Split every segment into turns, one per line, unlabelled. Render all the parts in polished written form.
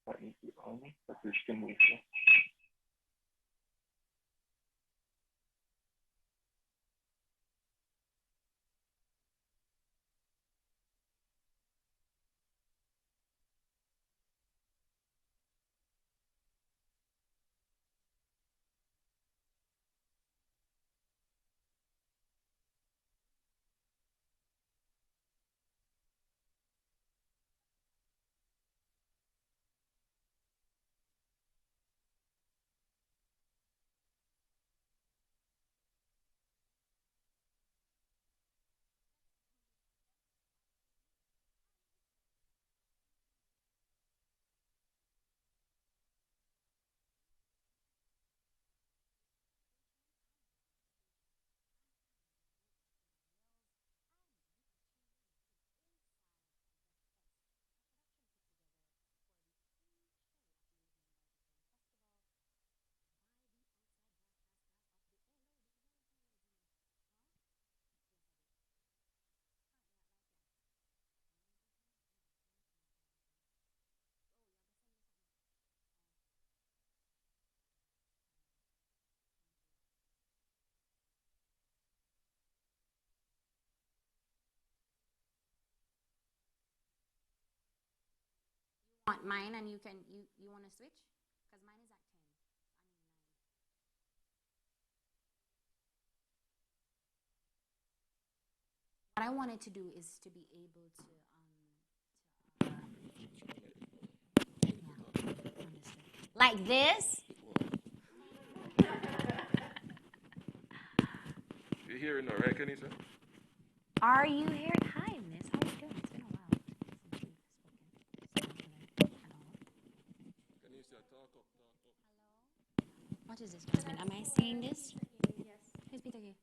that needs to be on, verzichten muss.
Want mine and you want to switch? Because mine is at 10. What I wanted to do is to be able to like this.
You hearing the right, Kenny, sir?
Are you here? Hi, Miss. How are you doing? It's been a while since you've spoken.
Can you say talk up, talk up?
What is this, Jasmine? Am I seeing this?
Yes.
Who's Peter here?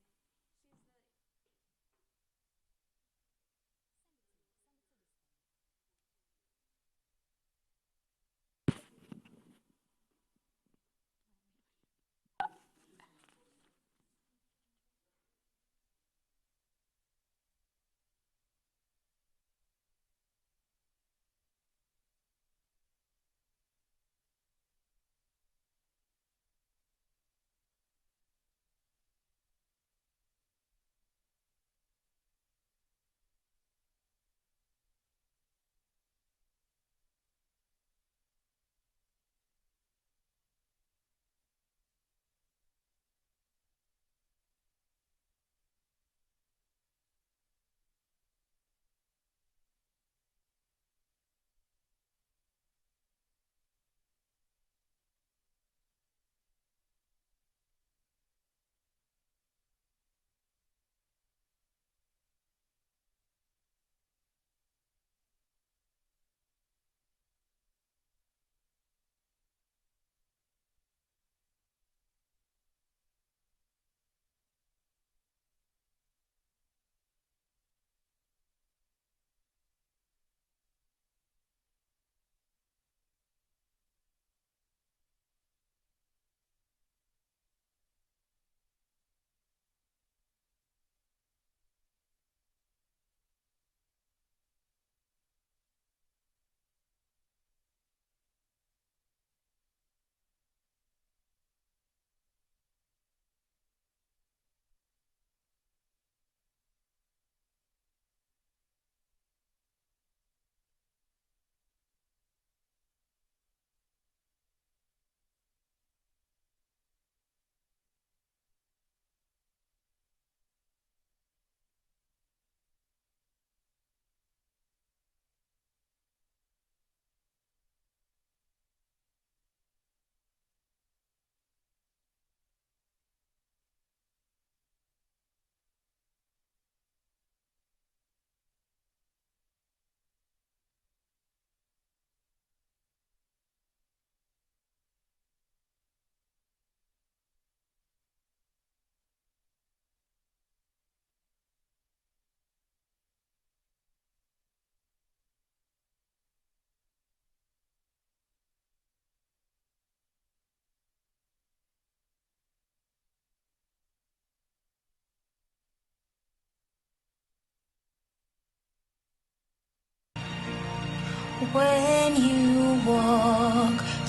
When you walk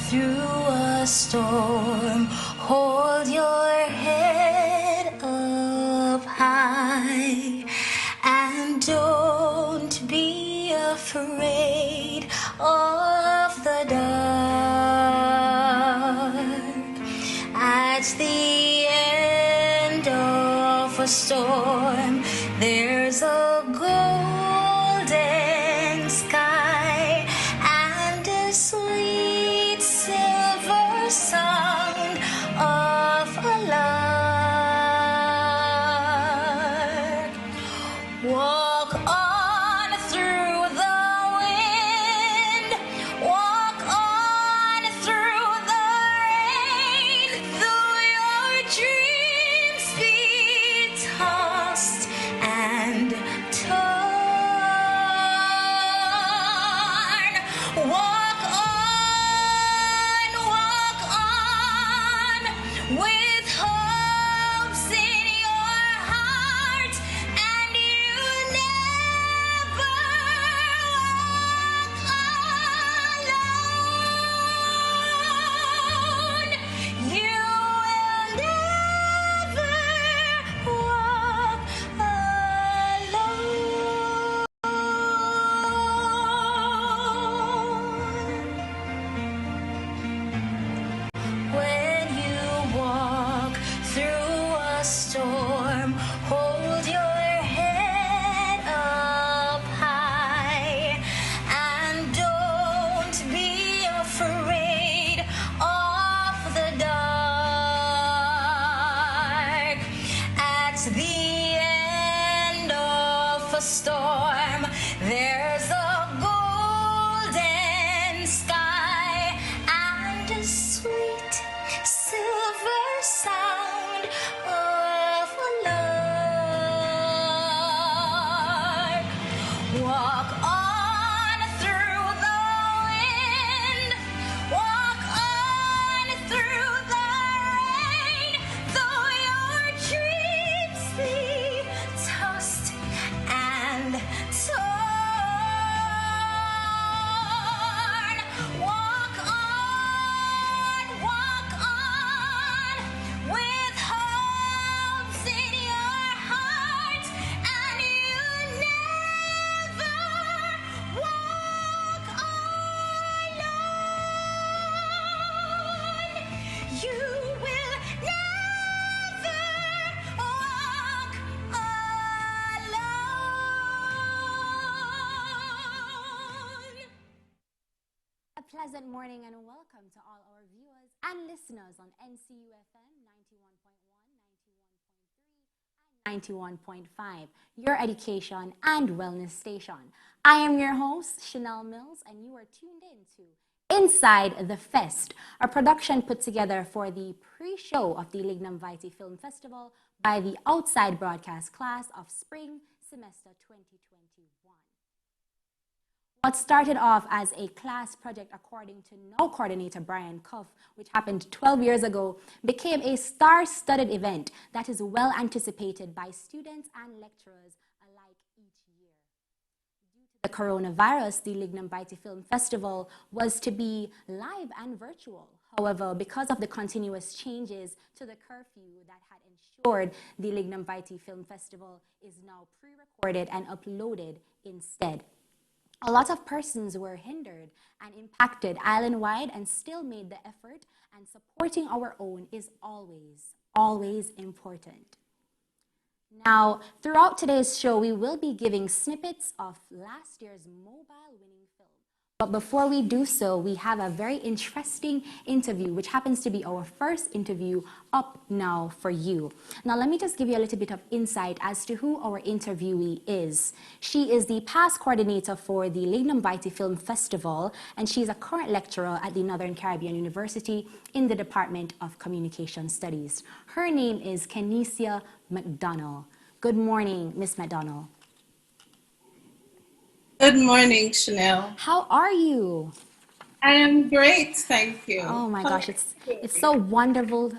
through a storm, hold your head up high and don't be afraid of the dark. At the end of a storm, there's a golden sky and a sweet silver sound of a lark. Walk on through the wind, walk on through the rain, though your dreams be tossed and torn. Walk on with hopes in your heart, and you never walk alone. You will never walk alone. When you walk through a storm, hold your head up high and don't be afraid of the dark. At the end of a storm, there's a golden sky and a sweet silver sound of a lark. Walk on through the wind, walk on through the rain, though your dreams be tossed and torn. Walk on with hopes in your heart, and you never walk alone. You will never walk alone. A pleasant morning and welcome to all our viewers and listeners on NCUFM 91.1, 91.3, and 91.5, your education and wellness station. I am your host, Chanel Mills, and you are tuned in to Inside the Fest, a production put together for the pre-show of the Lignum Vitae Film Festival by the Outside Broadcast class of Spring Semester 2021. What started off as a class project, according to now coordinator Brian Cuff, which happened 12 years ago, became a star-studded event that is well anticipated by students and lecturers alike each year. Due to the coronavirus, the Lignum Vitae Film Festival was to be live and virtual. However, because of the continuous changes to the curfew that had ensured the Lignum Vitae Film Festival is now pre-recorded and uploaded instead. A lot of persons were hindered and impacted island-wide and still made the effort, and supporting our own is always important. Now, throughout today's show, we will be giving snippets of last year's mobile winning film. But before we do so, we have a very interesting interview, which happens to be our first interview up now for you. Now, let me just give you a little bit of insight as to who our interviewee is. She is the past coordinator for the Lignum Vitae Film Festival, and she's a current lecturer at the Northern Caribbean University in the Department of Communication Studies. Her name is Kenesia McDonald. Good morning, Miss McDonald.
Good morning, Chanel.
How are you?
I am great, thank you.
Oh my gosh, it's so wonderful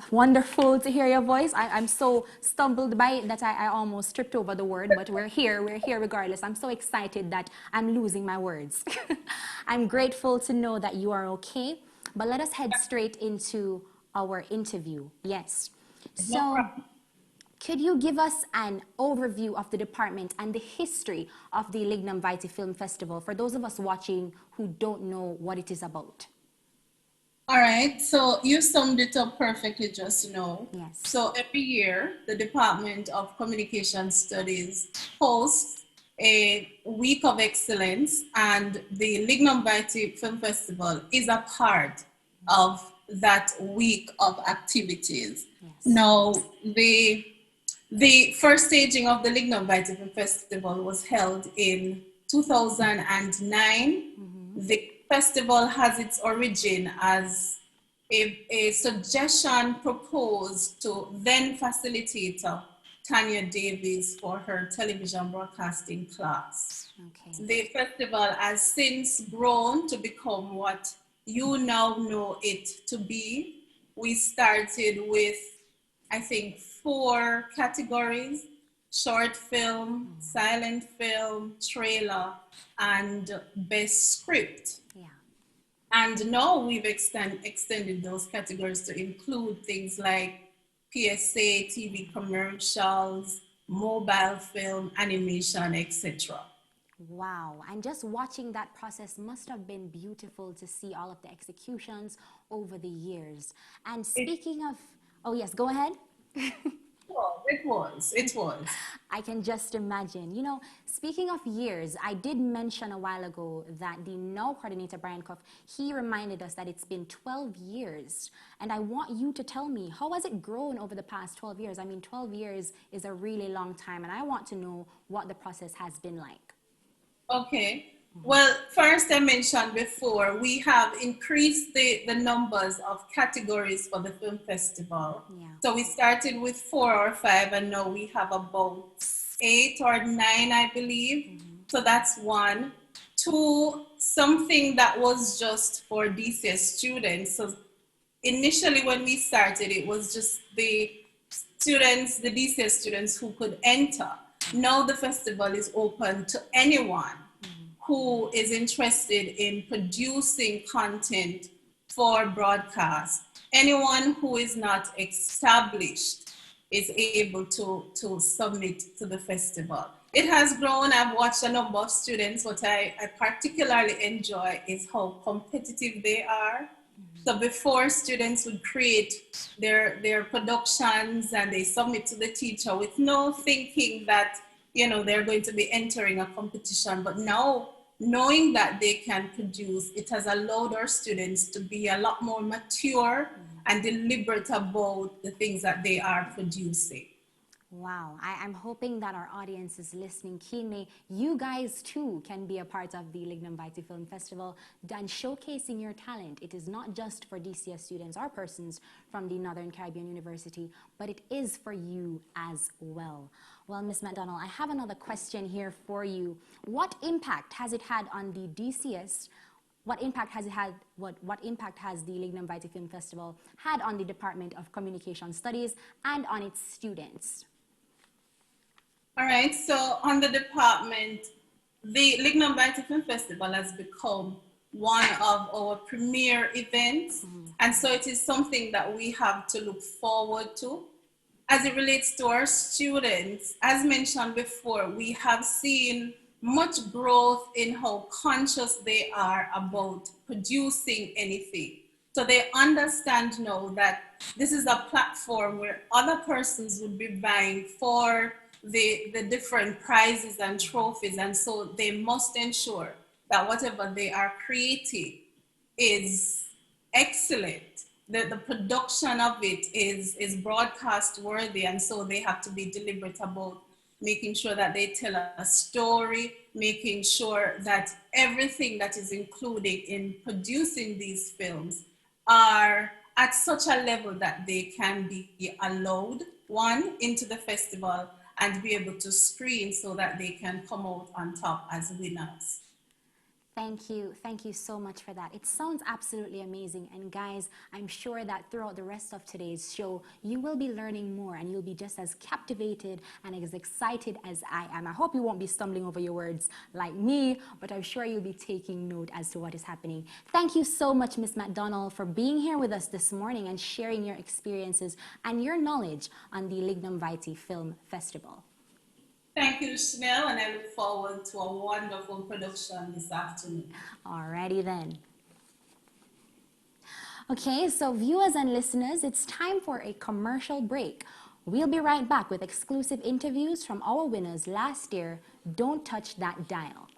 to hear your voice. I'm so stumbled by it that I almost tripped over the word, but we're here regardless. I'm so excited that I'm losing my words. I'm grateful to know that you are okay. But let us head straight into our interview. Yes.
No
So,
problem.
could you give us an overview of the department and the history of the Lignum Vitae Film Festival for those of us watching who don't know what it is about?
All right, so you summed it up perfectly just now.
Yes.
So every year, the Department of Communication Studies hosts a week of excellence, and the Lignum Vitae Film Festival is a part of that week of activities.
Yes.
Now, the first staging of the Lignum Vitae Film Festival was held in 2009. The festival has its origin as a suggestion proposed to then facilitator Tanya Davies for her television broadcasting class.
Okay.
The festival has since grown to become what you now know it to be. We started with, I think, 4 categories: short film, silent film, trailer, and best script.
Yeah.
And now we've extended those categories to include things like PSA, TV commercials, mobile film, animation, etc.
Wow. And just watching that process must have been beautiful to see all of the executions over the years. And speaking of, oh, yes, go ahead.
It was.
I can just imagine. You know, speaking of years, I did mention a while ago that the now coordinator, Brian Cuff, he reminded us that it's been 12 years. And I want you to tell me, how has it grown over the past 12 years? I mean, 12 years is a really long time, and I want to know what the process has been like.
Okay. Well, first I mentioned before, we have increased the numbers of categories for the film festival.
Yeah.
So we started with 4 or 5, and now we have about 8 or 9, I believe. So that's one. 2, something that was just for DCS students. So initially when we started, it was just the students, the DCS students who could enter. Now the festival is open to anyone who is interested in producing content for broadcast. Anyone who is not established is able to submit to the festival. It has grown. I've watched a number of students. What I particularly enjoy is how competitive they are. So before, students would create their productions and they submit to the teacher with no thinking that, you know, they're going to be entering a competition. But now, knowing that they can produce, it has allowed our students to be a lot more mature and deliberate about the things that they are producing.
Wow, I'm hoping that our audience is listening keenly. You guys too can be a part of the Lignum Vitae Film Festival and showcasing your talent. It is not just for DCS students or persons from the Northern Caribbean University, but it is for you as well. Well, Ms. McDonald, I have another question here for you. What impact has it had on the DCS? What impact has it had? What impact has the Lignum Vitae Film Festival had on the Department of Communication Studies and on its students?
All right, so on the department, the Lignum Vitae Film Festival has become one of our premier events. And so it is something that we have to look forward to. As it relates to our students, as mentioned before, we have seen much growth in how conscious they are about producing anything. So they understand now that this is a platform where other persons would be vying for the different prizes and trophies. And so they must ensure that whatever they are creating is excellent. The production of it is broadcast worthy. And so they have to be deliberate about making sure that they tell a story, making sure that everything that is included in producing these films are at such a level that they can be allowed, one, into the festival and be able to screen so that they can come out on top as winners.
Thank you so much for that. It sounds absolutely amazing. And guys, I'm sure that throughout the rest of today's show, you will be learning more and you'll be just as captivated and as excited as I am. I hope you won't be stumbling over your words like me, but I'm sure you'll be taking note as to what is happening. Thank you so much, Miss McDonald, for being here with us this morning and sharing your experiences and your knowledge on the Lignum Vitae Film Festival.
Thank you, Chanel, and I look forward to a wonderful production this afternoon.
Alrighty then. Okay, so viewers and listeners, it's time for a commercial break. We'll be right back with exclusive interviews from our winners last year. Don't touch that dial.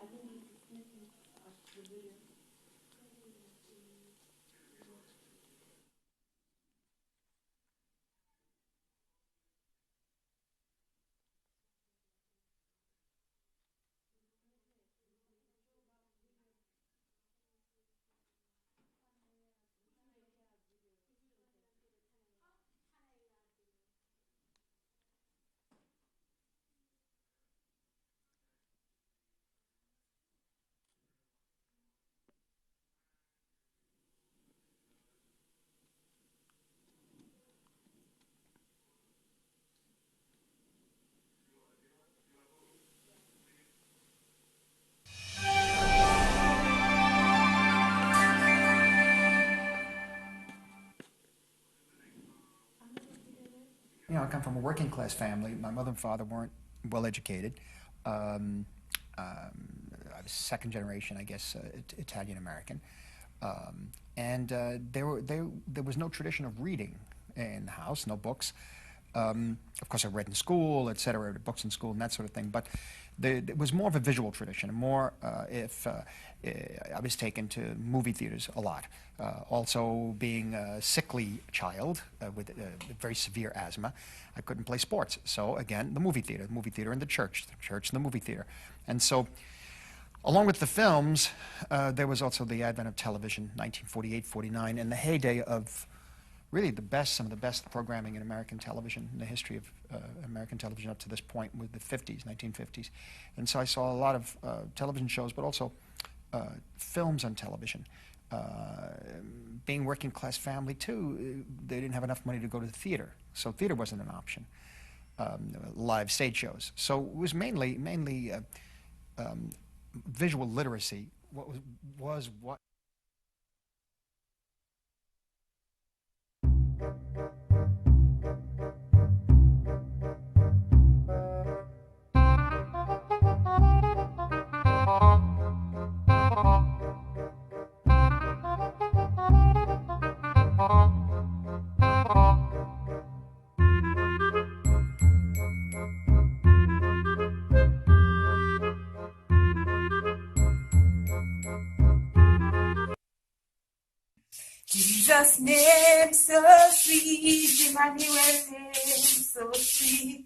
You know, I come from a working class family. My mother and father weren't well educated. I was second generation, I guess, Italian American. There was no tradition of reading in the house, no books. Of course, I read in school, et cetera, books in school and that sort of thing. But it was more of a visual tradition, and more if I was taken to movie theaters a lot. Also, being a sickly child with very severe asthma, I couldn't play sports. So again, the movie theater and the church and the movie theater. And so, along with the films, there was also the advent of television, 1948, 49, and the heyday of really some of the best programming in American television, in the history of American television up to this point, with the 50s, 1950s. And so I saw a lot of television shows, but also films on television. Being working class family too, they didn't have enough money to go to the theater, so theater wasn't an option. Live stage shows. So it was mainly visual literacy. What
Jesus' name so sweet, Emmanuel's name so sweet,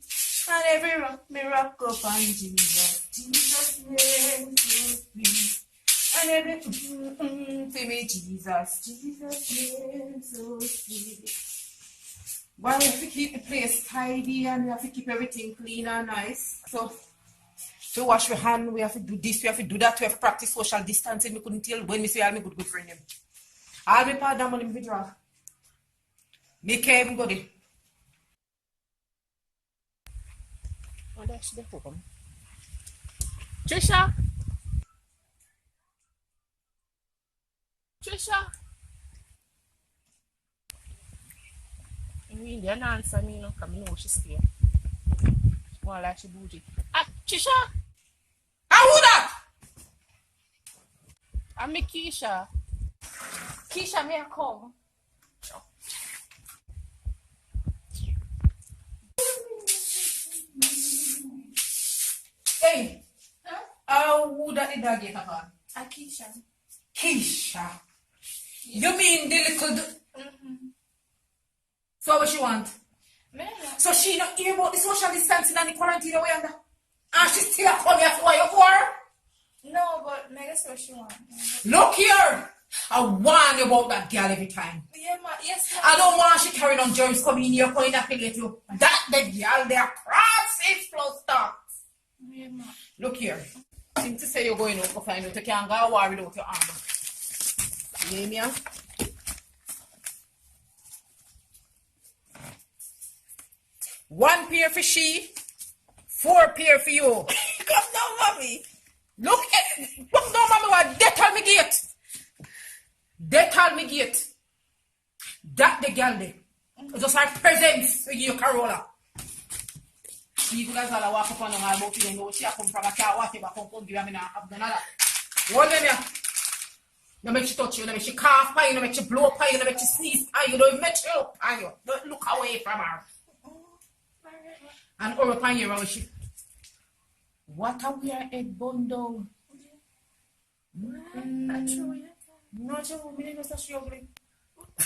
and every rock me rock up on Jesus. Jesus' name so sweet, and every for me Jesus' name so sweet. Well, we have to keep the place tidy and we have to keep everything clean and nice. So to wash your hand, we have to do this, we have to do that, we have to practice social distancing. We couldn't tell when we say all my good friend him. All my part of money me draw. Me can't even go there. Oh, that's the problem. Trisha? We didn't answer me, no, because I know she's there. She want like she bougie. Ah, Trisha? Ah, who that? I'm me Keisha. Keisha, may I come? Hey, who that the dog get upon? Keisha. Keisha? You mean the little... So what she want? So she not hear about the social distancing and the quarantine away under? And she still come here for you for?
No, but I guess what she want.
Look here! I warn you about that girl every time.
Yeah, ma. Yes, ma.
I don't want she carrying on germs coming in here, calling that thing at you. That the girl, they are cross 6+ stars.
Yeah, ma.
Look here.
Seem to say you're going out to find out you can't go war without your armor. You hear me? Huh? One pair for she, 4 pair for you.
Come down, mommy.
Look down, mommy, what? They tell me gate. They tell me gate. That the girl there. Just like presents for you, Carola. People as well walk up on the about you know she come from a car, whatever, come give me now. I've done that. Hold them here. No make you touch you, no make you cough by you, no make you blow by you, no make you sneeze by you, don't make you look by you. Don't look away from her. And over upon you, Roshi. What a weird head bun down.
Not true, yeah.
Not sure, me didn't know she ugly.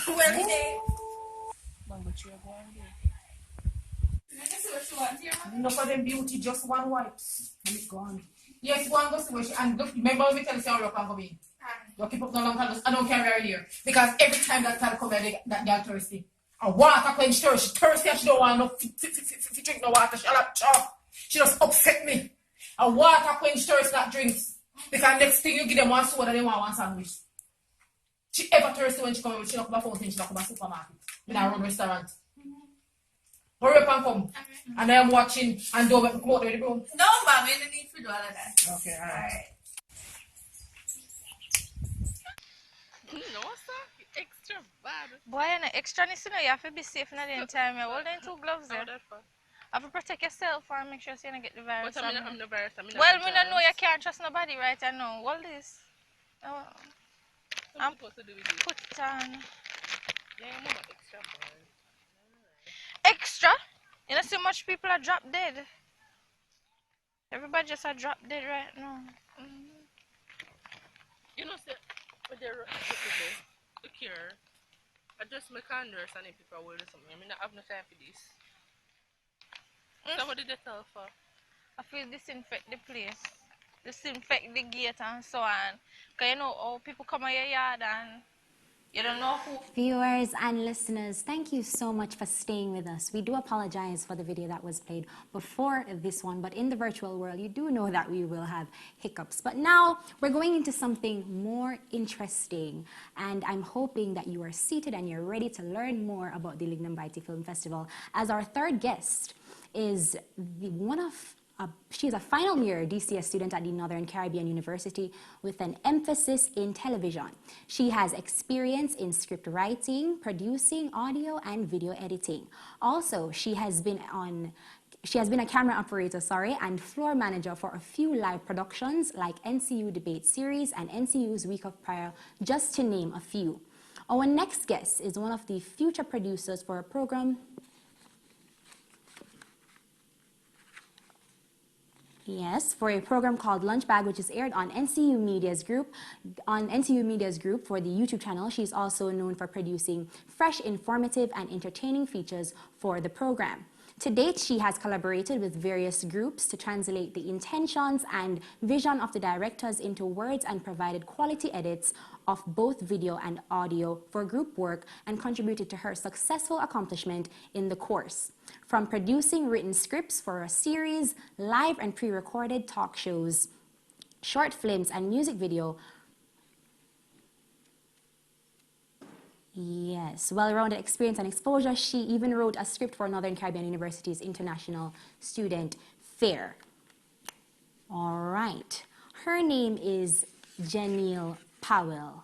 Well, today.
Man, but you're going there.
Let me see what she wants here, mommy.
Enough of them beauty, just one wipe. And it's gone. Yes, one go see where she, and look, remember when we tell you how you can come in? You keep up no long candles. I don't care where you're here. Because every time that girl come here, that girl thirsty. And water quench her. She thirsty and she don't want no drink no water. She like chop. She just upset me. And water quench thirst that drinks. Because next thing you give them one soda, they want one sandwich. She ever thirsty when she come here, she not come a fountain, she not come a supermarket. In a road restaurant. Hurry up and come. And I am watching and don't make me come out with the broom.
No, mommy, no need to do all of that.
Okay, alright.
No, sir. Extra bad.
Boy, and extra needs to know you have to be safe in the time. You're holding 2 gloves there.
That far.
Have to protect yourself and make sure you don't get the virus.
But I'm the virus.
Well, we don't know you can't trust nobody right I know. Hold this. Oh,
I'm supposed to do with it.
put it on.
Yeah, I'm not extra bad.
Extra? You know, so much people are drop dead. Everybody just are drop dead right now.
You know, say, when they're the cure, I just make understand if people will do something. I mean, I have no time for this. So what did they tell for?
I feel disinfect the place. Disinfect the gate and so on. Because you know, how people come out your yard and you don't know who.
Viewers and listeners, thank you so much for staying with us. We do apologize for the video that was played before this one, but in the virtual world, you do know that we will have hiccups. But now we're going into something more interesting, and I'm hoping that you are seated and you're ready to learn more about the Lignum Vitae Film Festival, as our third guest is she's a final year DCS student at the Northern Caribbean University with an emphasis in television. She has experience in script writing, producing, audio and video editing. Also, she has been a camera operator, and floor manager for a few live productions like NCU Debate Series and NCU's Week of Prayer, just to name a few. Our next guest is one of the future producers for a program called Lunch Bag, which is aired on NCU Media's Group for the YouTube channel. She's also known for producing fresh, informative, and entertaining features for the program. To date, she has collaborated with various groups to translate the intentions and vision of the directors into words and provided quality edits of both video and audio for group work and contributed to her successful accomplishment in the course. From producing written scripts for a series, live and pre-recorded talk shows, short films, and music video. Yes, well-rounded experience and exposure. She even wrote a script for Northern Caribbean University's International Student Fair. All right. Her name is Janelle Powell.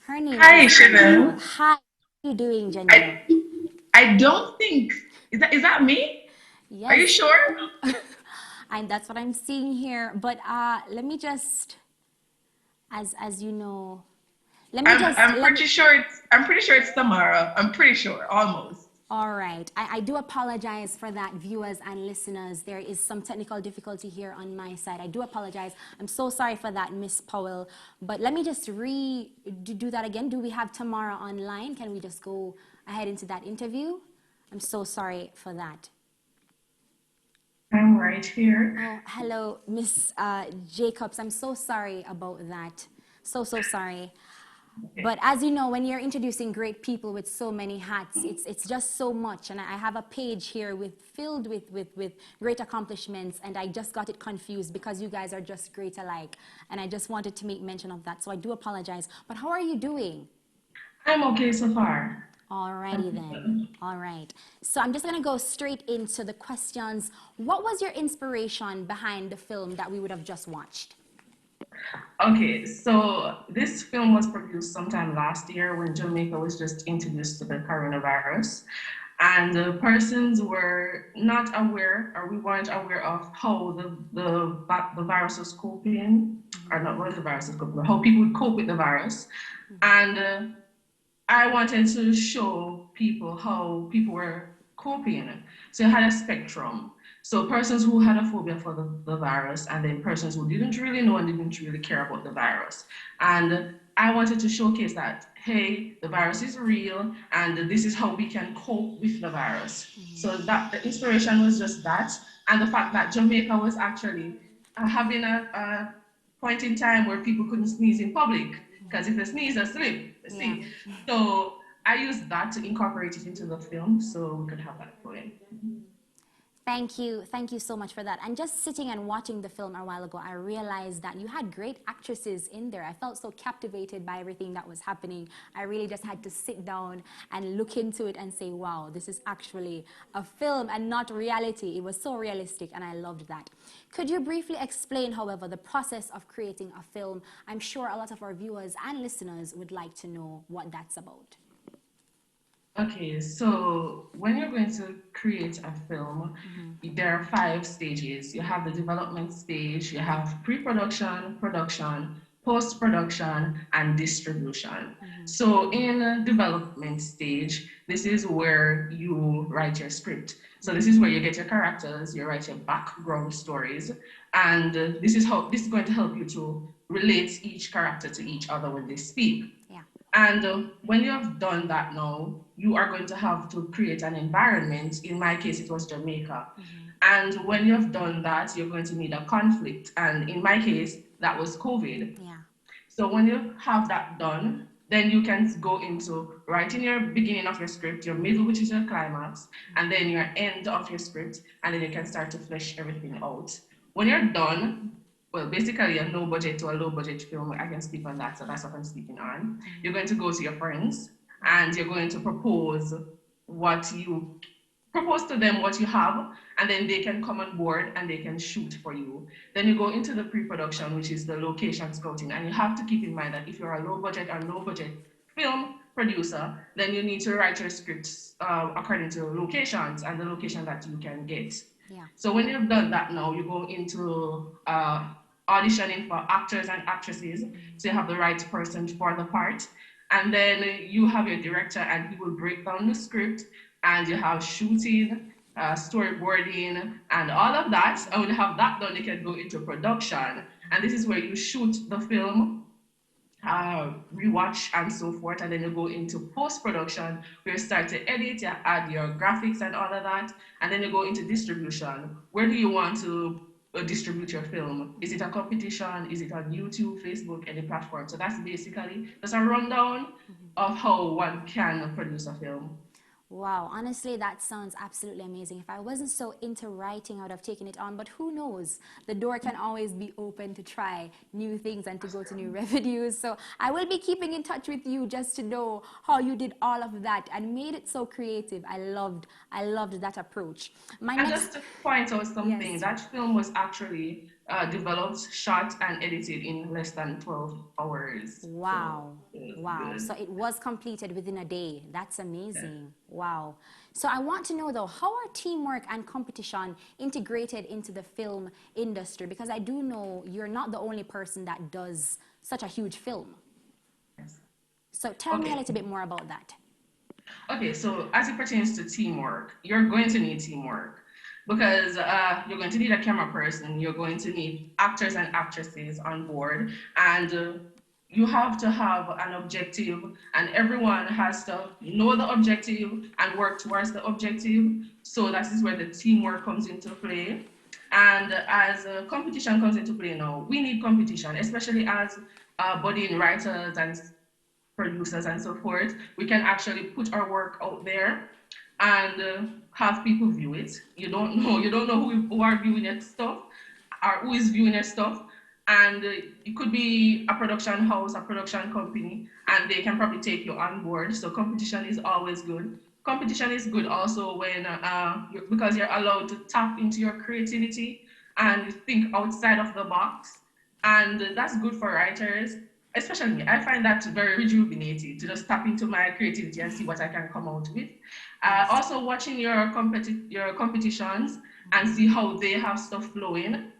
Her name
Hi,
is
Chanel.
Janelle. Hi, how are you doing, Janelle?
I don't think is that me?
Yes.
Are you sure?
And that's what I'm seeing here. But let me just, as you know,
I'm pretty sure it's tomorrow. I'm pretty sure, almost.
All right. I do apologize for that, viewers and listeners. There is some technical difficulty here on my side. I do apologize. I'm so sorry for that, Miss Powell. But let me just do that again. Do we have tomorrow online? Can we just go ahead into that interview? I'm so sorry for that.
I'm right here.
Oh, hello, Miss Jacobs. I'm so sorry about that. So sorry. But as you know, when you're introducing great people with so many hats, it's just so much. And I have a page here filled with great accomplishments, and I just got it confused because you guys are just great alike. And I just wanted to make mention of that. So I do apologize. But how are you doing?
I'm okay so far.
Alrighty then. All right. So I'm just going to go straight into the questions. What was your inspiration behind the film that we would have just watched?
Okay, so this film was produced sometime last year when Jamaica was just introduced to the coronavirus. And the persons were not aware, or we weren't aware of how the virus was coping, or not what the virus was coping, how people would cope with the virus. And I wanted to show people how people were coping. So you had a spectrum. So persons who had a phobia for the virus, and then persons who didn't really know and didn't really care about the virus. And I wanted to showcase that, hey, the virus is real, and this is how we can cope with the virus. So that the inspiration was just that, and the fact that Jamaica was actually having a point in time where people couldn't sneeze in public, because if they sneeze, they slip. See, so I used that to incorporate it into the film, so we could have that going.
Thank you so much for that. And just sitting and watching the film a while ago, I realized that you had great actresses in there. I felt so captivated by everything that was happening. I really just had to sit down and look into it and say, wow, this is actually a film and not reality. It was so realistic, and I loved that. Could you briefly explain, however, the process of creating a film? I'm sure a lot of our viewers and listeners would like to know what that's about.
Okay, so when you're going to create a film, there are 5 stages. You have the development stage, you have pre-production, production, post-production, and distribution. So in a development stage, this is where you write your script. So this is where you get your characters, you write your background stories, and this is going to help you to relate each character to each other when they speak. And when you have done that now, you are going to have to create an environment. In my case, it was Jamaica. And when you have done that, you're going to need a conflict. And in my case, that was COVID. So when you have that done, then you can go into writing your beginning of your script, your middle, which is your climax, and then your end of your script, and then you can start to flesh everything out. When you're done, well, basically a no budget to a low budget film, I can speak on that, so that's what I'm speaking on. You're going to go to your friends and you're going to propose to them what you have, and then they can come on board and they can shoot for you. Then you go into the pre-production, which is the location scouting, and you have to keep in mind that if you're a low budget or no budget film producer, then you need to write your scripts according to locations and the location that you can get. So when you've done that now, you go into auditioning for actors and actresses, so you have the right person for the part. And then you have your director, and he will break down the script, and you have shooting, storyboarding, and all of that. And when you have that done, you can go into production. And this is where you shoot the film, rewatch and so forth, and then you go into post-production where you start to edit, you add your graphics and all of that, and then you go into distribution. Where do you want to distribute your film? Is it a competition? Is it on YouTube, Facebook, any platform? So that's basically just a rundown of how one can produce a film.
Wow, honestly, that sounds absolutely amazing. If I wasn't so into writing, I would have taken it on, but who knows? The door can always be open to try new things and to go to new revenues. So I will be keeping in touch with you just to know how you did all of that and made it so creative. I loved that approach.
Just to point out something, that film was actually developed, shot, and edited in less than 12 hours.
Wow. Wow. So it was completed within a day. That's amazing. Wow. So I want to know, though, how are teamwork and competition integrated into the film industry? Because I do know you're not the only person that does such a huge film. So tell me a little bit more about that.
Okay, so as it pertains to teamwork, you're going to need teamwork. Because you're going to need a camera person, you're going to need actors and actresses on board, and you have to have an objective, and everyone has to know the objective and work towards the objective. So that is where the teamwork comes into play. And as competition comes into play now, we need competition, especially as budding writers and producers and so forth, we can actually put our work out there and have people view it. You don't know who are viewing your stuff or who is viewing your stuff. And it could be a production house, a production company, and they can probably take you on board. So competition is always good. Competition is good also when because you're allowed to tap into your creativity and think outside of the box, and that's good for writers, especially me. I find that very rejuvenating to just tap into my creativity and see what I can come out with. Also, watching your competitions and see how they have stuff flowing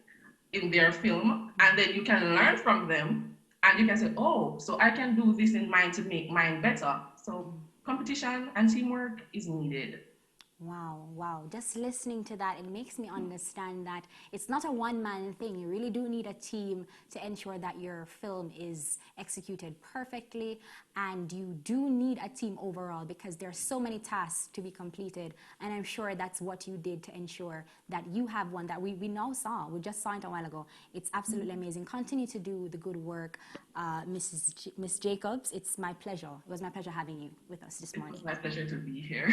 in their film, and then you can learn from them, and you can say, oh, so I can do this in mine to make mine better. So competition and teamwork is needed.
Wow, wow. Just listening to that, it makes me understand that it's not a one-man thing. You really do need a team to ensure that your film is executed perfectly, and you do need a team overall because there are so many tasks to be completed, and I'm sure that's what you did to ensure that you have one that we now saw. We just saw it a while ago. It's absolutely amazing. Continue to do the good work, Miss Jacobs. It's my pleasure. It was my pleasure having you with us this morning.
It's my pleasure to be here.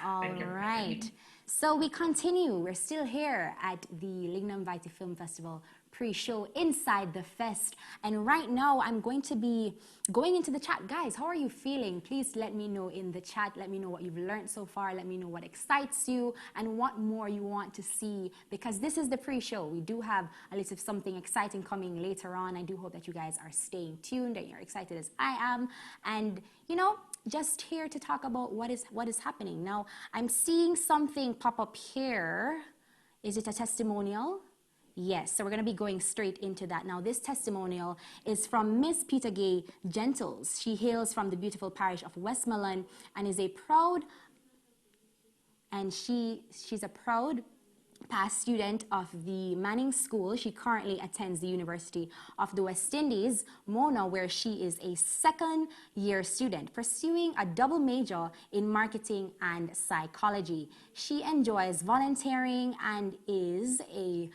All right. So we continue. We're still here at the Lignum Vitae Film Festival pre-show inside the fest. And right now I'm going to be going into the chat. Guys, how are you feeling? Please let me know in the chat. Let me know what you've learned so far. Let me know what excites you and what more you want to see, because this is the pre-show. We do have a little something exciting coming later on. I do hope that you guys are staying tuned and you're excited as I am. And, you know, just here to talk about what is happening. Now, I'm seeing something pop up here. Is it a testimonial? Yes, so we're going to be going straight into that. Now, this testimonial is from Miss Peter Gay Gentles. She hails from the beautiful parish of Westmoreland and is a proud, and she's a proud past student of the Manning School. She currently attends the University of the West Indies, Mona, where she is a second-year student pursuing a double major in marketing and psychology. She enjoys volunteering and is a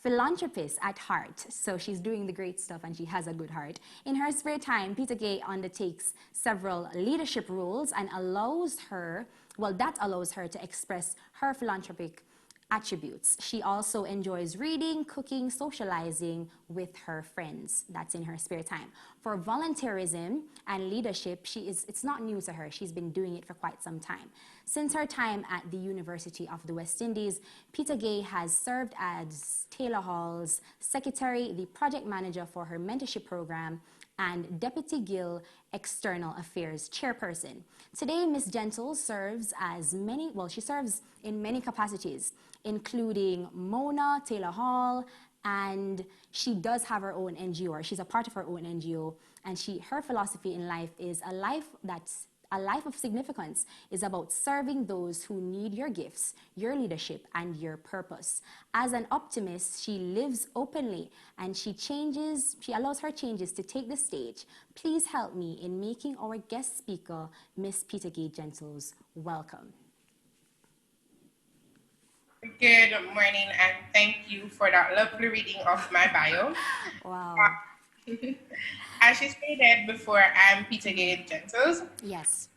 philanthropist at heart. So she's doing the great stuff and she has a good heart. In her spare time, Peter Gay undertakes several leadership roles and allows her to express her philanthropic attributes. She also enjoys reading, cooking, socializing with her friends. That's in her spare time. For volunteerism and leadership, it's not new to her. She's been doing it for quite some time. Since her time at the University of the West Indies, Peter Gay has served as Taylor Hall's secretary, the project manager for her mentorship program, and Deputy Gill External Affairs Chairperson. Today, Ms. Gentle serves in many capacities, including Mona, Taylor Hall, and she does have her own NGO, or she's a part of her own NGO, and her philosophy in life is a life of significance is about serving those who need your gifts, your leadership, and your purpose. As an optimist, she lives openly and she allows her changes to take the stage. Please help me in making our guest speaker, Miss Peter Gay Gentles, welcome.
Good morning, and thank you for that lovely reading of my bio.
Wow.
As she stated before, I'm Peter Gay Gentles.
Yes.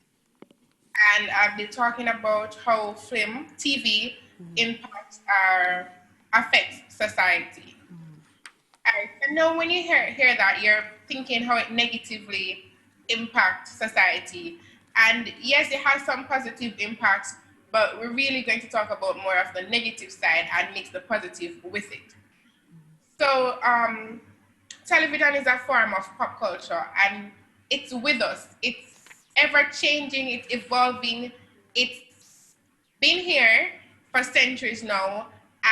And I've been talking about how film, TV, affects society. I know when you hear that, you're thinking how it negatively impacts society. And yes, it has some positive impacts, but we're really going to talk about more of the negative side and mix the positive with it. So television is a form of pop culture, and it's with us. It's ever changing, it's evolving. It's been here for centuries now,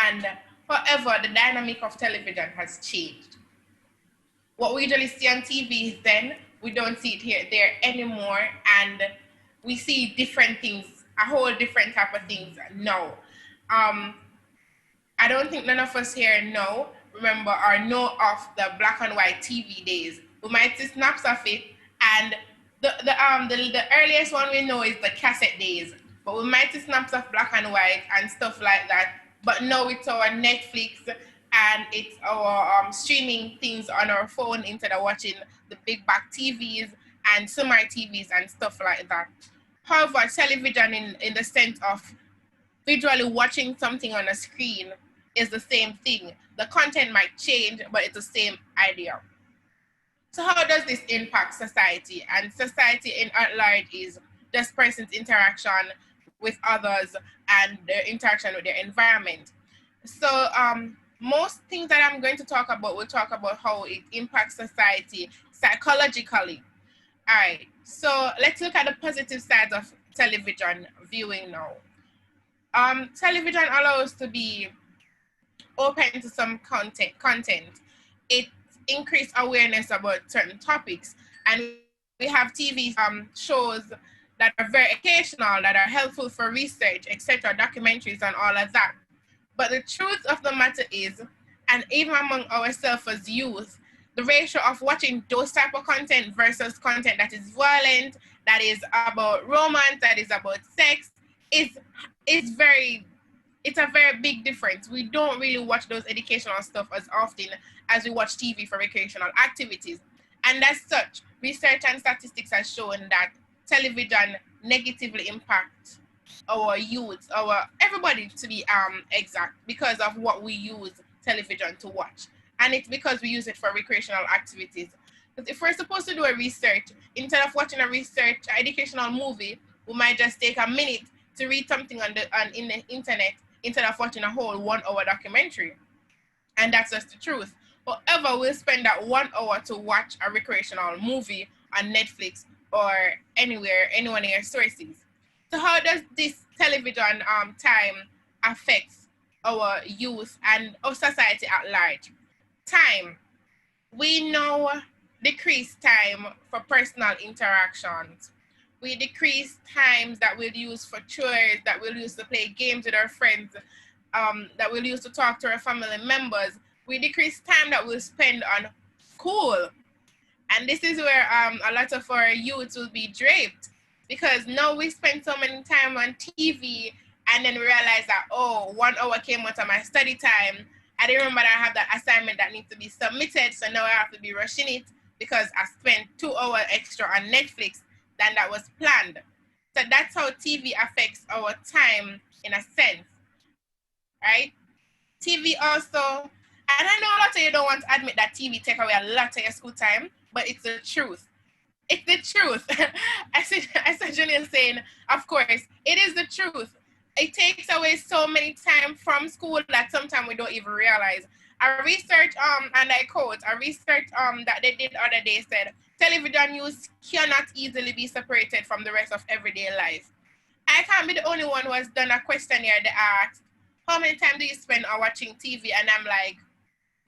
and however, the dynamic of television has changed. What we usually see on TV is then, we don't see it there anymore, and we see different things, a whole different type of things now. I don't think none of us here remember or know of the black and white TV days. We might see snaps of it, and the earliest one we know is the cassette days. But we might see snaps of black and white and stuff like that. But now it's our Netflix and it's our streaming things on our phone instead of watching the big back TVs and smart TVs and stuff like that. However, television in the sense of visually watching something on a screen is the same thing. The content might change, but it's the same idea. So how does this impact society? And society in at large is just person's interaction with others and their interaction with their environment. So most things that I'm going to talk about, we'll talk about how it impacts society psychologically. All right, so let's look at the positive sides of television viewing now. Television allows to be open to some content. It increased awareness about certain topics, and we have TV shows that are very educational, that are helpful for research, etc., documentaries and all of that. But the truth of the matter is, and even among ourselves as youth, the ratio of watching those type of content versus content that is violent, that is about romance, that is about sex, is very, it's a very big difference. We don't really watch those educational stuff as often as we watch TV for recreational activities. And as such, research and statistics have shown that television negatively impacts our youth, our everybody to be exact, because of what we use television to watch. And it's because we use it for recreational activities. Because if we're supposed to do a research, instead of watching a research educational movie, we might just take a minute to read something in the internet instead of watching a whole 1 hour documentary. And that's just the truth. However, we'll spend that 1 hour to watch a recreational movie on Netflix or anywhere, any one of your sources. So how does this television time affect our youth and our society at large? Time. We now decrease time for personal interactions. We decrease times that we'll use for chores, that we'll use to play games with our friends, that we'll use to talk to our family members. We decrease time that we'll spend on school. And this is where a lot of our youth will be draped, because now we spend so many time on TV, and then we realize that, oh, 1 hour came out of my study time. I didn't remember that I have that assignment that needs to be submitted, so now I have to be rushing it because I spent 2 hours extra on Netflix than that was planned. So that's how TV affects our time in a sense, right? TV also, and I know a lot of you don't want to admit that TV take away a lot of your school time, but it's the truth. It's the truth. I said Julian saying, of course, it is the truth. It takes away so many time from school that sometimes we don't even realize. A research, and I quote, a research that they did the other day said, television use cannot easily be separated from the rest of everyday life. I can't be the only one who has done a questionnaire that asked, how many times do you spend on watching TV? And I'm like,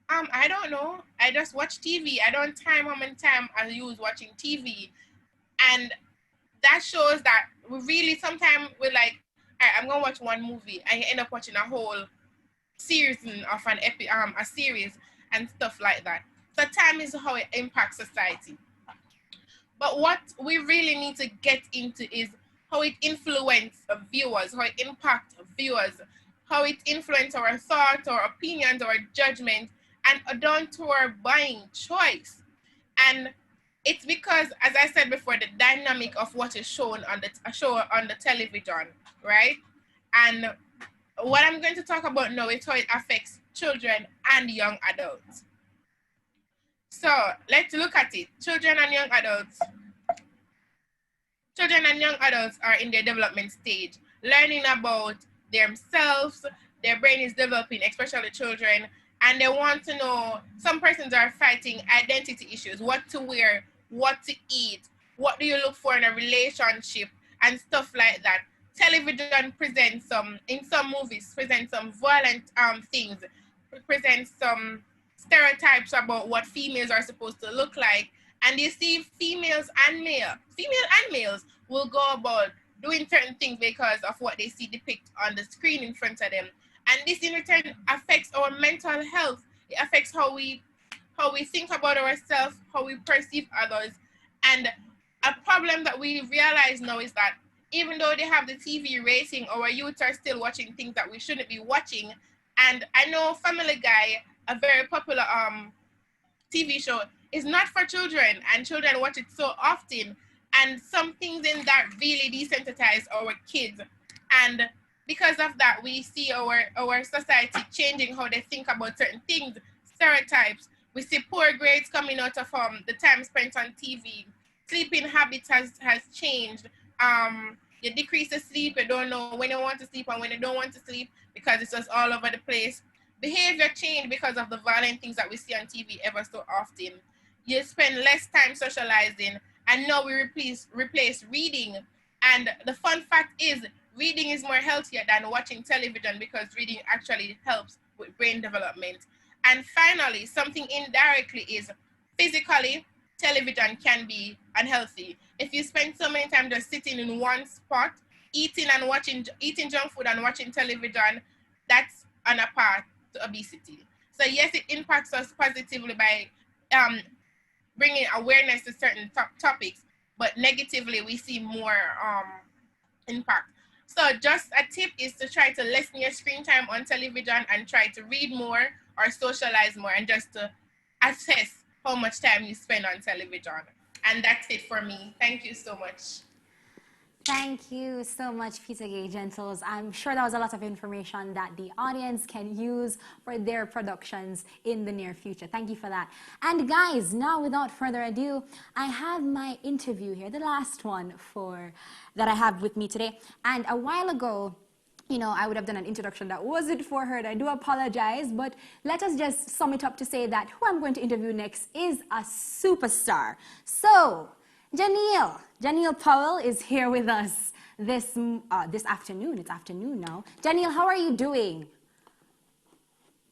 I don't know. I just watch TV. I don't time how many times I use watching TV. And that shows that we really sometimes we're like, all right, I'm gonna watch one movie, and you end up watching a whole series of a series and stuff like that. So time is how it impacts society. But what we really need to get into is how it influences viewers, how it impacts viewers, how it influences our thoughts, our opinions, our judgment, and down to our buying choice. And it's because, as I said before, the dynamic of what is shown on the television, right? And what I'm going to talk about now is how it affects children and young adults. So let's look at it. Children and young adults are in their development stage, learning about themselves. Their brain is developing, especially children, and they want to know, some persons are fighting identity issues, what to wear, what to eat, what do you look for in a relationship, and stuff like that. Television presents in some movies, presents some violent things, presents some stereotypes about what females are supposed to look like. And you see female and males will go about doing certain things because of what they see depicted on the screen in front of them. And this in return affects our mental health. It affects how we think about ourselves, how we perceive others. And a problem that we realize now is that even though they have the TV rating, our youth are still watching things that we shouldn't be watching. And I know Family Guy, a very popular TV show, is not for children, and children watch it so often. And some things in that really desensitize our kids. And because of that, we see our society changing how they think about certain things, stereotypes. We see poor grades coming out of the time spent on TV. Sleeping habits has changed. You decrease the sleep, you don't know when you want to sleep and when you don't want to sleep because it's just all over the place. Behavior change because of the violent things that we see on TV ever so often. You spend less time socializing, and now we replace reading. And the fun fact is, reading is more healthier than watching television because reading actually helps with brain development. And finally, something indirectly is physically, television can be unhealthy. If you spend so many time just sitting in one spot, eating junk food and watching television, that's on a path to obesity. So yes, it impacts us positively by bringing awareness to certain topics, but negatively we see more impact. So just a tip is to try to lessen your screen time on television and try to read more or socialize more, and just to assess how much time you spend on television. And that's it for me. Thank you so much.
Thank you so much, Peter Gay Gentles. I'm sure that was a lot of information that the audience can use for their productions in the near future. Thank you for that. And guys, now without further ado, I have my interview here, the last one that I have with me today. And a while ago, you know, I would have done an introduction that wasn't for her, and I do apologize, but let us just sum it up to say that who I'm going to interview next is a superstar. So, Janelle Powell is here with us this afternoon. It's afternoon now. Janelle, how are you doing?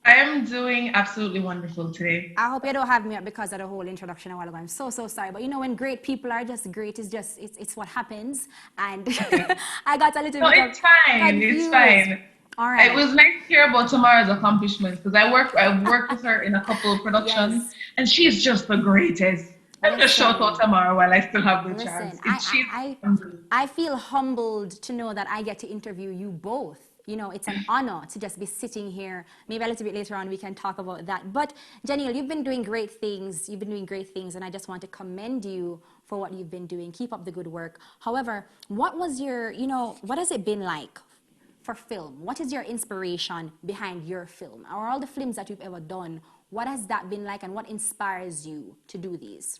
I am doing absolutely wonderful today.
I hope you don't have me up because of the whole introduction a while ago. I'm so sorry. But you know, when great people are just great, it's what happens. And I got a little bit
it's fine.
confused.
It's fine.
All right.
It was nice to hear about Tamara's accomplishments because I worked with her in a couple of productions, and she's just the greatest. Let me just shout out Tamara while I still have the chance.
I feel humbled to know that I get to interview you both. You know, it's an honor to just be sitting here. Maybe a little bit later on we can talk about that. But Janelle, you've been doing great things. And I just want to commend you for what you've been doing. Keep up the good work. However, what has it been like for film? What is your inspiration behind your film? Or all the films that you've ever done, what has that been like, and what inspires you to do these?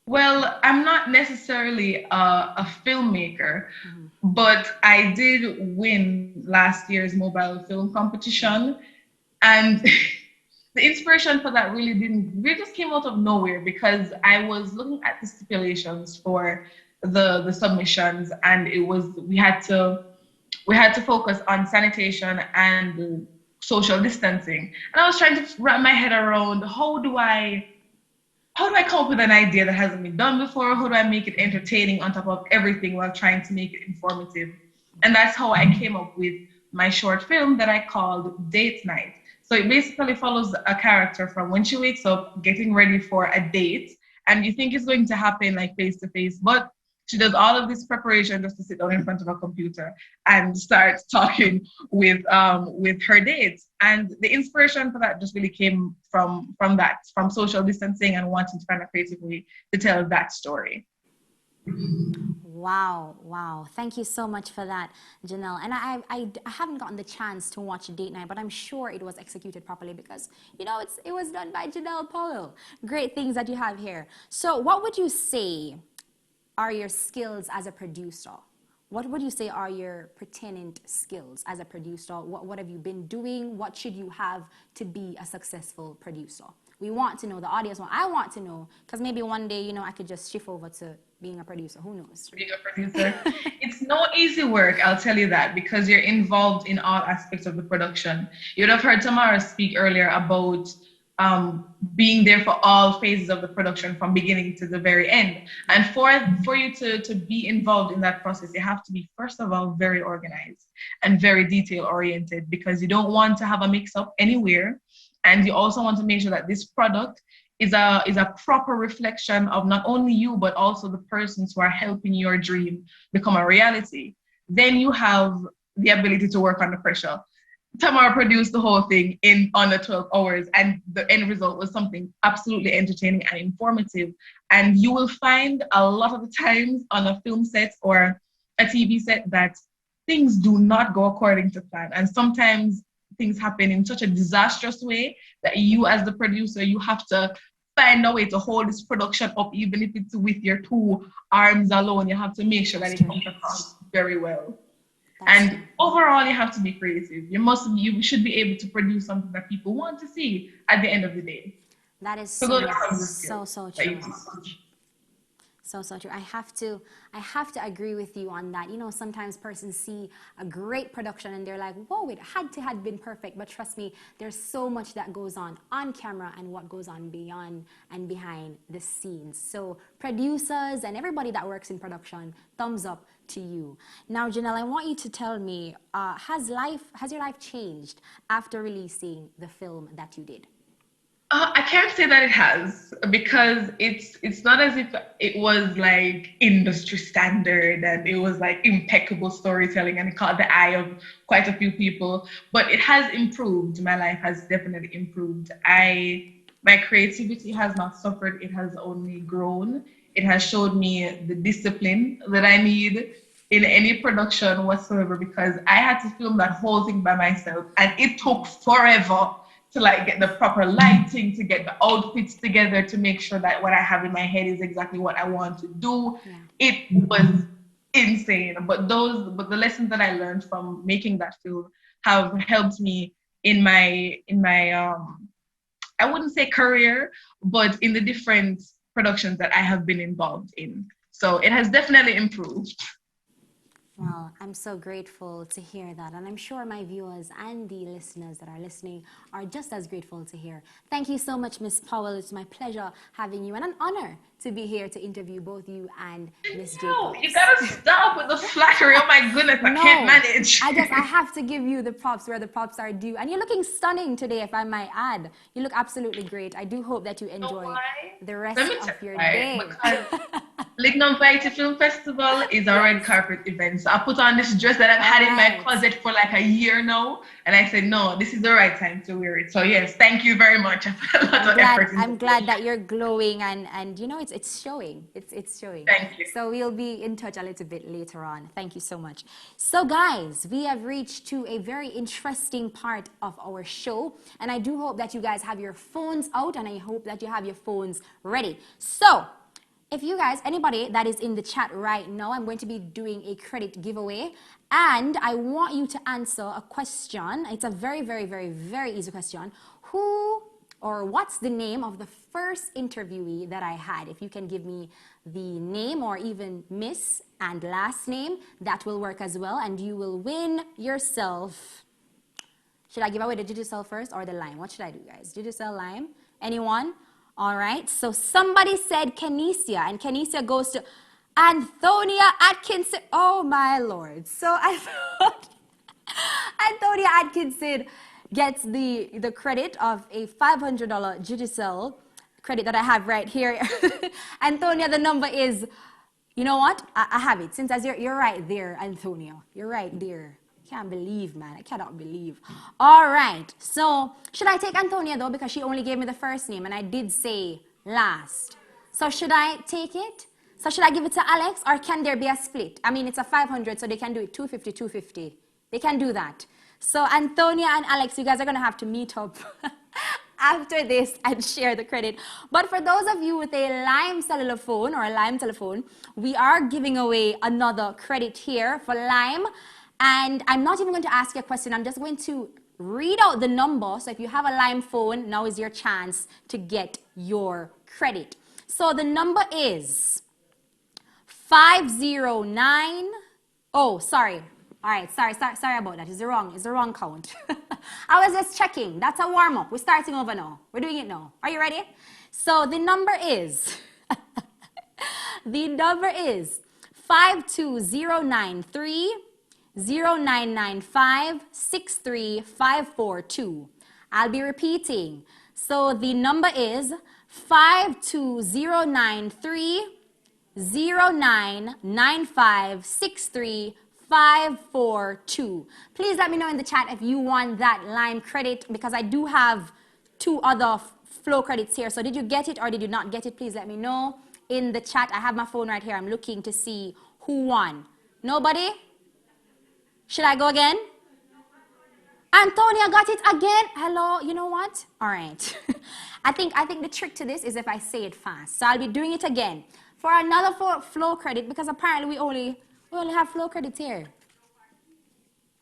Well, I'm not necessarily a filmmaker, but I did win last year's mobile film competition. And the inspiration for that really just came out of nowhere, because I was looking at the stipulations for the submissions, and we had to focus on sanitation and social distancing. And I was trying to wrap my head around how do I come up with an idea that hasn't been done before? How do I make it entertaining on top of everything while trying to make it informative? And that's how I came up with my short film that I called Date Night. So it basically follows a character from when she wakes up, getting ready for a date, and you think it's going to happen like face to face, but she does all of this preparation just to sit down in front of a computer and start talking with her dates. And the inspiration for that just really came from social distancing and wanting to find a creative way to tell that story.
Wow. Thank you so much for that, Janelle. And I haven't gotten the chance to watch Date Night, but I'm sure it was executed properly because, you know, it was done by Janelle Powell. Great things that you have here. So what would you say are your skills as a producer? What would you say are your pertinent skills as a producer? What have you been doing? What should you have to be a successful producer? We want to know, the audience I want to know, because maybe one day, you know, I could just shift over to being a producer. Who knows?
Being a producer. It's no easy work, I'll tell you that, because you're involved in all aspects of the production. You'd have heard Tamara speak earlier about being there for all phases of the production from beginning to the very end. And for you to be involved in that process, you have to be, first of all, very organized and very detail oriented, because you don't want to have a mix up anywhere. And you also want to make sure that this product is a proper reflection of not only you, but also the persons who are helping your dream become a reality. Then you have the ability to work under pressure. Tamara produced the whole thing in under 12 hours, and the end result was something absolutely entertaining and informative. And you will find a lot of the times on a film set or a TV set that things do not go according to plan. And sometimes things happen in such a disastrous way that you, as the producer, you have to find a way to hold this production up, even if it's with your two arms alone. You have to make sure that it comes across very well. And overall, you have to be creative. You should be able to produce something that people want to see at the end of the day.
That is
So
so true. So true. I have to agree with you on that. You know, sometimes persons see a great production and they're like, whoa, it had to have been perfect. But trust me, there's so much that goes on camera and what goes on beyond and behind the scenes. So producers and everybody that works in production, thumbs up to you. Now, Janelle, I want you to tell me, has your life changed after releasing the film that you did?
I can't say that it has, because it's not as if it was like industry standard and it was like impeccable storytelling and it caught the eye of quite a few people, but it has improved. My life has definitely improved. My creativity has not suffered, it has only grown. It has showed me the discipline that I need in any production whatsoever, because I had to film that whole thing by myself and it took forever to like get the proper lighting, to get the outfits together, to make sure that what I have in my head is exactly what I want to do. Yeah. It was insane. But the lessons that I learned from making that film have helped me in my I wouldn't say career, but in the different productions that I have been involved in. So it has definitely improved.
Well, I'm so grateful to hear that. And I'm sure my viewers and the listeners that are listening are just as grateful to hear. Thank you so much, Miss Powell. It's my pleasure having you and an honor to be here to interview both you and Miss Jacobs.
You gotta stop with the flattery. Oh my goodness, I can't manage.
I have to give you the props where the props are due. And you're looking stunning today, if I might add. You look absolutely great. I do hope that you enjoy the rest of your day.
Lignum Variety Film Festival is a red carpet event. So I put on this dress that I've had in my closet for like a year now. And I said, no, this is the right time to wear it. So yes, thank you very much. I put a lot of effort into
I'm glad that you're glowing and you know, it's showing. It's showing.
Thank you.
So we'll be in touch a little bit later on. Thank you so much. So guys, we have reached to a very interesting part of our show. And I do hope that you guys have your phones out and I hope that you have your phones ready. So, if you guys, anybody that is in the chat right now, I'm going to be doing a credit giveaway. And I want you to answer a question. It's a very, very, very, very easy question. Who or what's the name of the first interviewee that I had? If you can give me the name or even miss and last name, that will work as well. And you will win yourself. Should I give away the Digicel first or the lime? What should I do, guys? Digicel, lime? Anyone? All right, so somebody said Kenesia, and Kenesia goes to Antonia Atkinson. Oh, my Lord. So I thought Antonia Atkinson gets the credit of a $500 Digicel credit that I have right here. Antonia, the number is, you know what? I have it. Since you're right there, Antonia. You're right there. Can't believe, man. I cannot believe. All right. So, should I take Antonia, though? Because she only gave me the first name, and I did say last. So, should I take it? So, should I give it to Alex, or can there be a split? I mean, it's a 500, so they can do it 250, 250. They can do that. So, Antonia and Alex, you guys are going to have to meet up after this and share the credit. But for those of you with a Lime cellular phone or a Lime telephone, we are giving away another credit here for Lime. And I'm not even going to ask you a question. I'm just going to read out the number. So if you have a Lime phone, now is your chance to get your credit. So the number is 509. Oh, sorry. All right, sorry about that. It's the wrong count. I was just checking. That's a warm-up. We're starting over now. We're doing it now. Are you ready? So the number is 52093 0995 63542. I'll be repeating. So the number is 52093 0995 63542. 542. Please let me know in the chat if you want that Lime credit, because I do have 2 other flow credits here. So did you get it or did you not get it? Please let me know in the chat. I have my phone right here. I'm looking to see who won. Nobody? Should I go again? Antonia got it again. Hello. You know what? All right. I think the trick to this is if I say it fast. So I'll be doing it again for another flow credit, because apparently we only have flow credits here.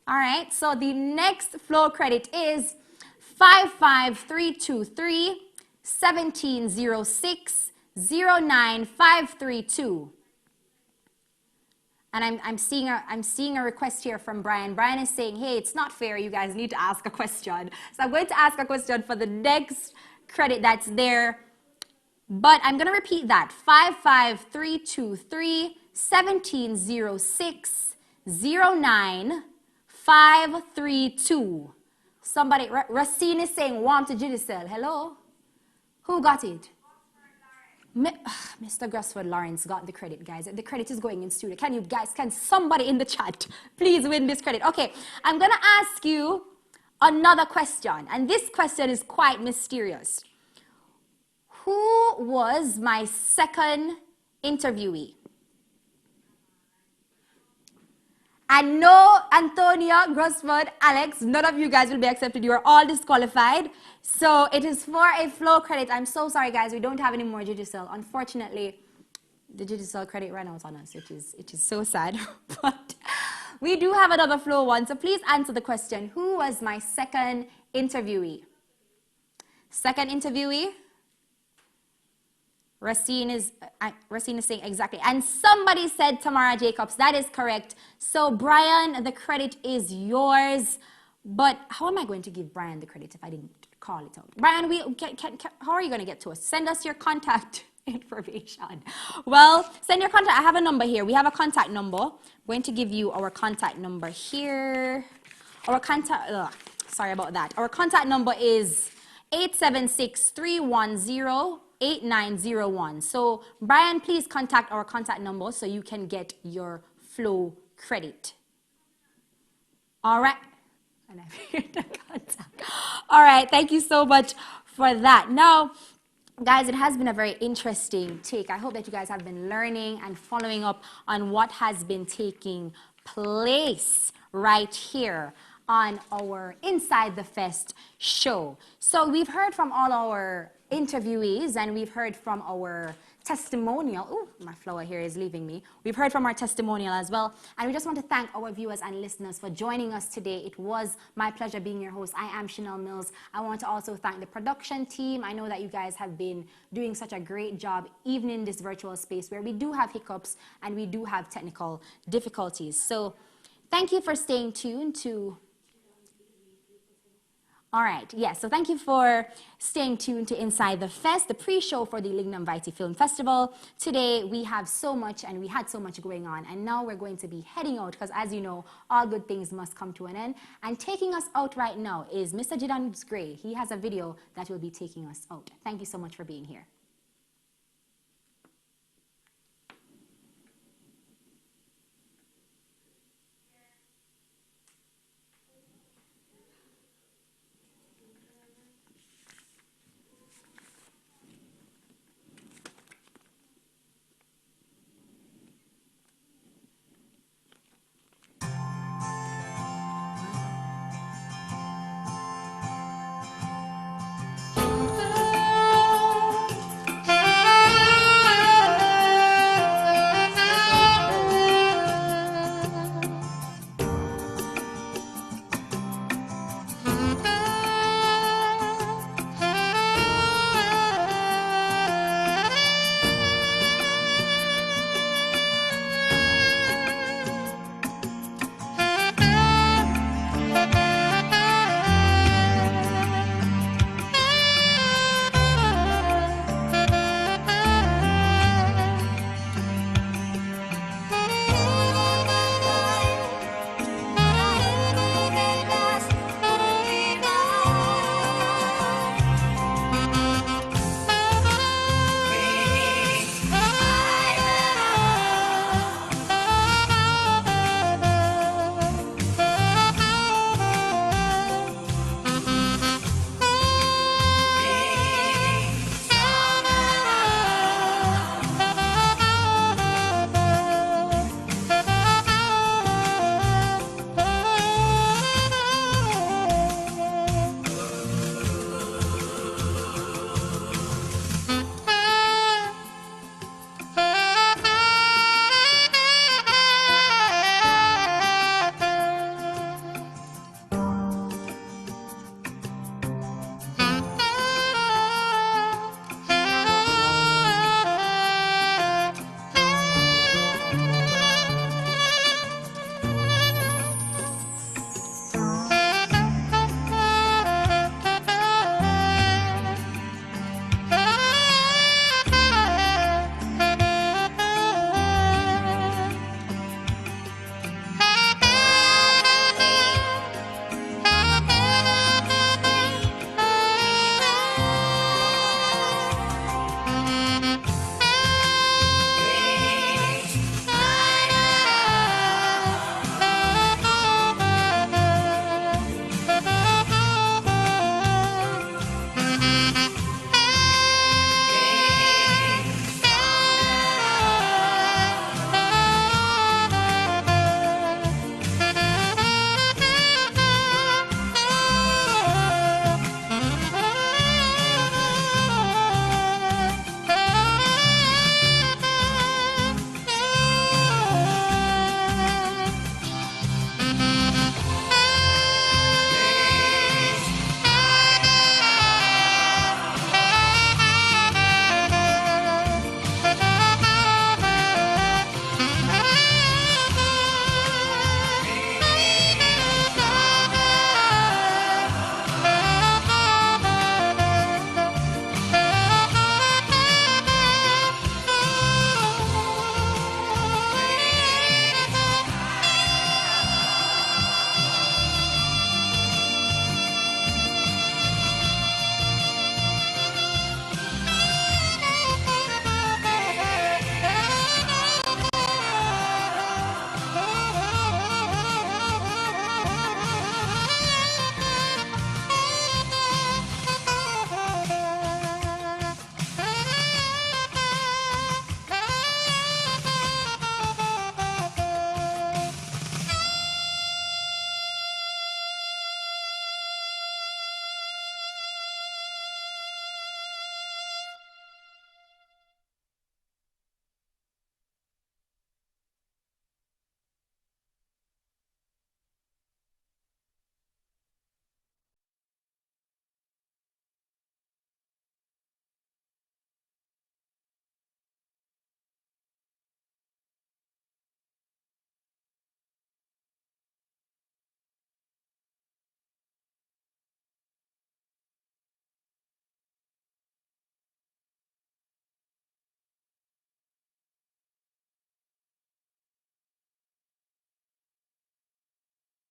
All right. So the next flow credit is 55323 1706 09532. And I'm seeing a request here from Brian. Brian is saying, hey, it's not fair. You guys need to ask a question. So I'm going to ask a question for the next credit that's there. But I'm going to repeat that. 55323 1706 09532. Somebody, Racine is saying, warm to Judicel. Hello? Who got it? Mr. Grosford Lawrence got the credit, guys. The credit is going in studio. Can somebody in the chat please win this credit? Okay, I'm going to ask you another question. And this question is quite mysterious. Who was my second interviewee? And no, Antonia, Grosford, Alex, none of you guys will be accepted. You are all disqualified. So it is for a flow credit. I'm so sorry, guys. We don't have any more Digicel. Unfortunately, the Digicel credit ran out on us, which is so sad. But we do have another flow one. So please answer the question. Who was my second interviewee? Second interviewee? Racine is saying exactly. And somebody said Tamara Jacobs. That is correct. So, Brian, the credit is yours. But how am I going to give Brian the credit if I didn't call it out? Brian, how are you going to get to us? Send us your contact information. Well, send your contact. I have a number here. We have a contact number. I'm going to give you our contact number here. Our contact, sorry about that. Our contact number is 876-310-8901. So, Brian, please contact our contact number so you can get your flow credit. All right. And I've heard the contact. All right. Thank you so much for that. Now, guys, it has been a very interesting take. I hope that you guys have been learning and following up on what has been taking place right here on our Inside the Fest show. So we've heard from all our interviewees and we've heard from our testimonial. Oh, my flower here is leaving me. We've heard from our testimonial as well. And we just want to thank our viewers and listeners for joining us today. It was my pleasure being your host. I am Chanel Mills. I want to also thank the production team. I know that you guys have been doing such a great job, even in this virtual space where we do have hiccups and we do have technical difficulties. So thank you for staying tuned to... All right, yes, so thank you for staying tuned to Inside the Fest, the pre-show for the Lignum Vitae Film Festival. Today, we have so much and we had so much going on, and now we're going to be heading out because, as you know, all good things must come to an end. And taking us out right now is Mr. Jidan Gray. He has a video that will be taking us out. Thank you so much for being here.